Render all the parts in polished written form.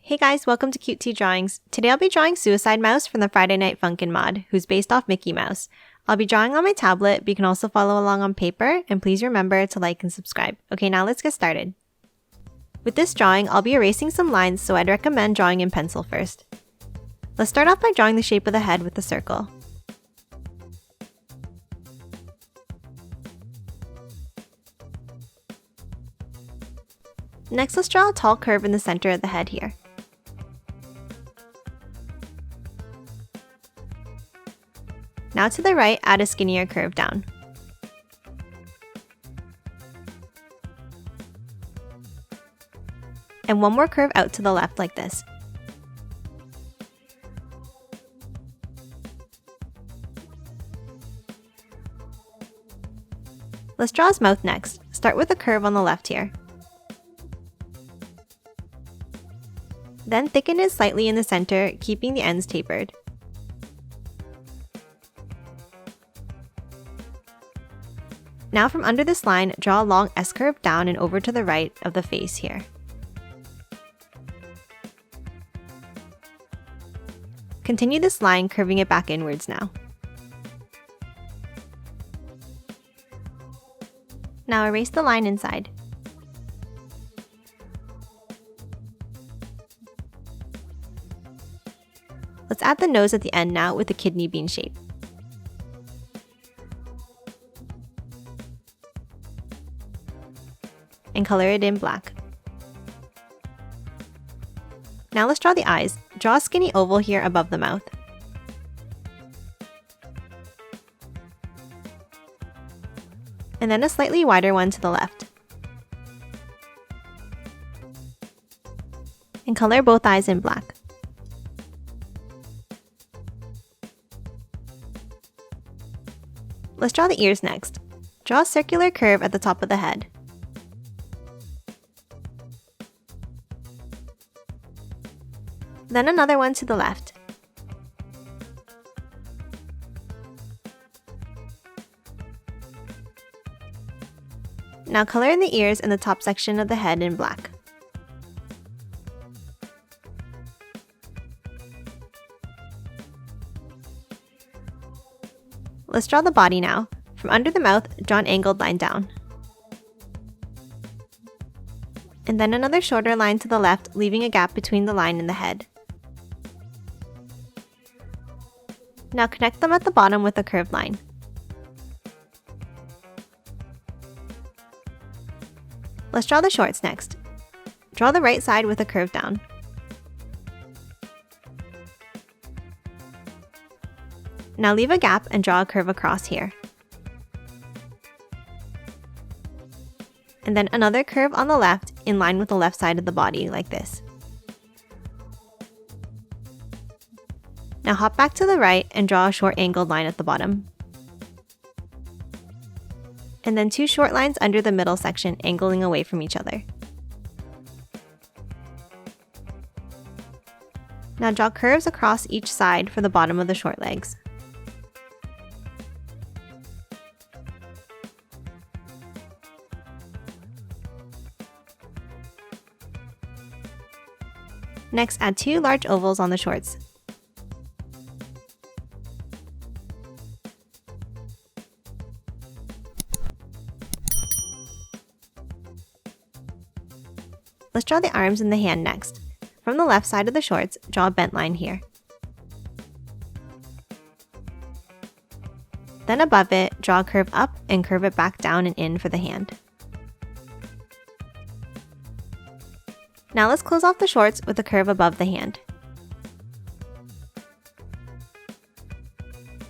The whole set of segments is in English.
Hey guys, welcome to Cute Tea Drawings. Today I'll be drawing Suicide Mouse from the Friday Night Funkin' mod, who's based off Mickey Mouse. I'll be drawing on my tablet, but you can also follow along on paper, and please remember to like and subscribe. Okay, now let's get started. With this drawing, I'll be erasing some lines, so I'd recommend drawing in pencil first. Let's start off by drawing the shape of the head with a circle. Next, let's draw a tall curve in the center of the head here. Now to the right, add a skinnier curve down. And one more curve out to the left like this. Let's draw his mouth next. Start with a curve on the left here. Then thicken it slightly in the center, keeping the ends tapered. Now from under this line, draw a long S-curve down and over to the right of the face here. Continue this line, curving it back inwards now. Now erase the line inside. Let's add the nose at the end now with a kidney bean shape. And color it in black. Now let's draw the eyes. Draw a skinny oval here above the mouth. And then a slightly wider one to the left. And color both eyes in black. Let's draw the ears next. Draw a circular curve at the top of the head. Then another one to the left. Now color in the ears and the top section of the head in black. Let's draw the body now. From under the mouth, draw an angled line down. And then another shorter line to the left, leaving a gap between the line and the head. Now connect them at the bottom with a curved line. Let's draw the shorts next. Draw the right side with a curve down. Now leave a gap and draw a curve across here. And then another curve on the left in line with the left side of the body like this. Now hop back to the right and draw a short angled line at the bottom. And then two short lines under the middle section, angling away from each other. Now draw curves across each side for the bottom of the short legs. Next, add two large ovals on the shorts. Let's draw the arms and the hand next. From the left side of the shorts, draw a bent line here. Then above it, draw a curve up and curve it back down and in for the hand. Now let's close off the shorts with a curve above the hand.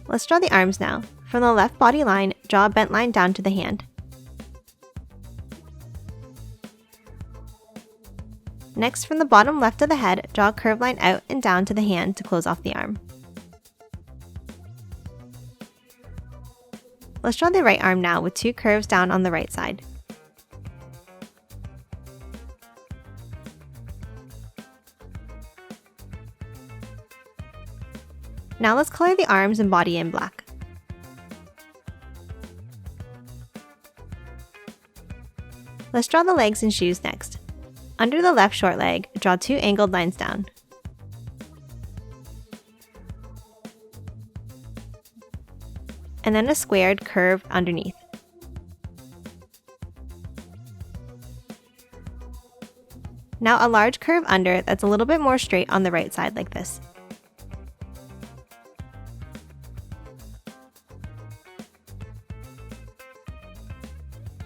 Let's draw the arms now. From the left body line, draw a bent line down to the hand. Next, from the bottom left of the head, draw a curved line out and down to the hand to close off the arm. Let's draw the right arm now with two curves down on the right side. Now let's color the arms and body in black. Let's draw the legs and shoes next. Under the left short leg, draw 2 angled lines down. And then a squared curve underneath. Now a large curve under that's a little bit more straight on the right side like this.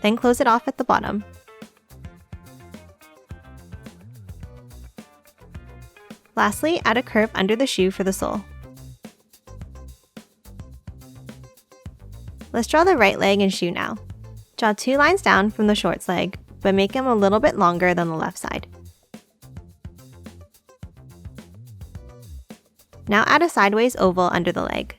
Then close it off at the bottom. Lastly, add a curve under the shoe for the sole. Let's draw the right leg and shoe now. Draw 2 lines down from the short leg, but make them a little bit longer than the left side. Now add a sideways oval under the leg.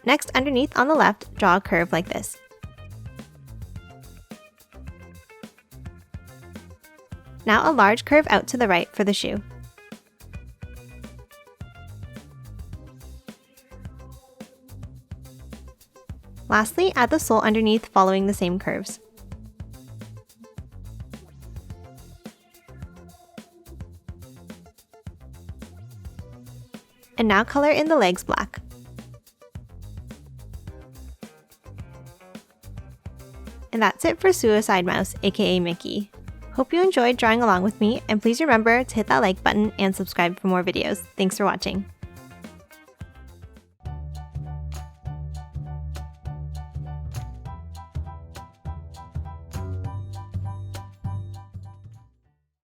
Next, underneath on the left, draw a curve like this. Now a large curve out to the right for the shoe. Lastly, add the sole underneath following the same curves. And now color in the legs black. And that's it for Suicide Mouse, aka Mickey. Hope you enjoyed drawing along with me, and please remember to hit that like button and subscribe for more videos. Thanks for watching.